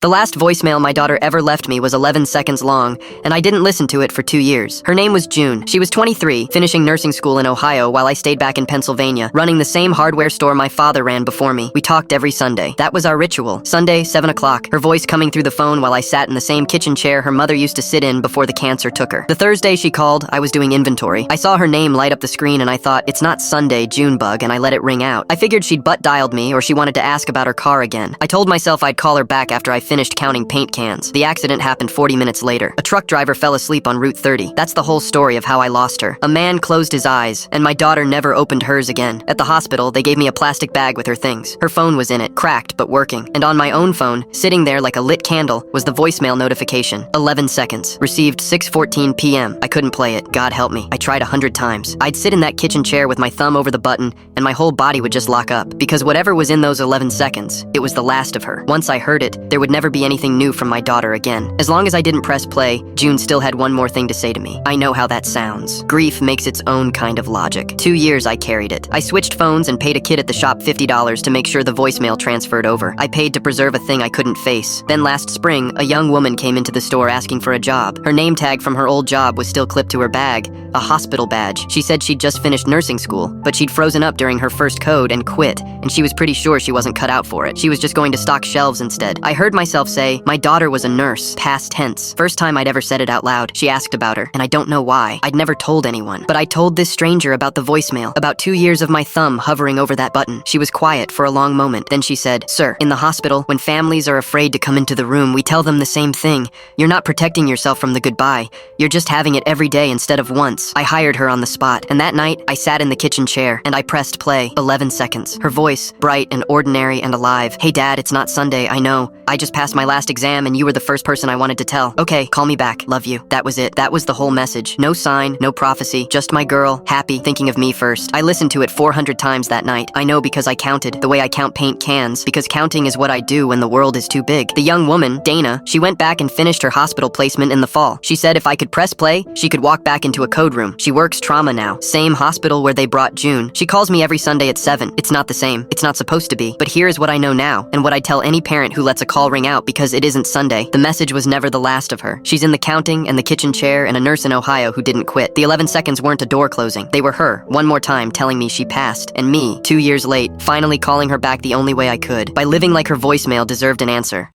The last voicemail my daughter ever left me was 11 seconds long, and I didn't listen to it for 2 years. Her name was June. She was 23, finishing nursing school in Ohio while I stayed back in Pennsylvania, running the same hardware store my father ran before me. We talked every Sunday. That was our ritual. Sunday, 7 o'clock, her voice coming through the phone while I sat in the same kitchen chair her mother used to sit in before the cancer took her. The Thursday she called, I was doing inventory. I saw her name light up the screen and I thought, it's not Sunday, Junebug, and I let it ring out. I figured she'd butt-dialed me or she wanted to ask about her car again. I told myself I'd call her back after I finished counting paint cans. The accident happened 40 minutes later. A truck driver fell asleep on Route 30. That's the whole story of how I lost her. A man closed his eyes, and my daughter never opened hers again. At the hospital, they gave me a plastic bag with her things. Her phone was in it, cracked but working. And on my own phone, sitting there like a lit candle, was the voicemail notification. 11 seconds. Received 6:14 p.m. I couldn't play it. God help me. I tried 100 times. I'd sit in that kitchen chair with my thumb over the button, and my whole body would just lock up. Because whatever was in those 11 seconds, it was the last of her. Once I heard it, there would never be anything new from my daughter again. As long as I didn't press play, June still had one more thing to say to me. I know how that sounds. Grief makes its own kind of logic. 2 years I carried it. I switched phones and paid a kid at the shop $50 to make sure the voicemail transferred over. I paid to preserve a thing I couldn't face. Then last spring, a young woman came into the store asking for a job. Her name tag from her old job was still clipped to her bag, a hospital badge. She said she'd just finished nursing school, but she'd frozen up during her first code and quit, and she was pretty sure she wasn't cut out for it. She was just going to stock shelves instead. I heard myself say, my daughter was a nurse, past tense. First time I'd ever said it out loud. She asked about her, and I don't know why. I'd never told anyone, but I told this stranger about the voicemail, about 2 years of my thumb hovering over that button. She was quiet for a long moment. Then she said, sir, in the hospital, when families are afraid to come into the room, we tell them the same thing. You're not protecting yourself from the goodbye. You're just having it every day instead of once. I hired her on the spot, and that night, I sat in the kitchen chair, and I pressed play. 11 seconds. Her voice, bright and ordinary and alive. Hey dad, it's not Sunday, I know. I just passed my last exam and you were the first person I wanted to tell. Okay, call me back. Love you. That was it. That was the whole message. No sign, no prophecy, just my girl, happy, thinking of me first. I listened to it 400 times that night. I know because I counted, the way I count paint cans, because counting is what I do when the world is too big. The young woman, Dana, she went back and finished her hospital placement in the fall. She said if I could press play, she could walk back into a code room. She works trauma now. Same hospital where they brought June. She calls me every Sunday at 7. It's not the same. It's not supposed to be. But here's what I know now, and what I tell any parent who lets a call ring out because it isn't Sunday. The message was never the last of her. She's in the counting and the kitchen chair and a nurse in Ohio who didn't quit. The 11 seconds weren't a door closing. They were her, one more time telling me she passed, and me, 2 years late, finally calling her back the only way I could, by living like her voicemail deserved an answer.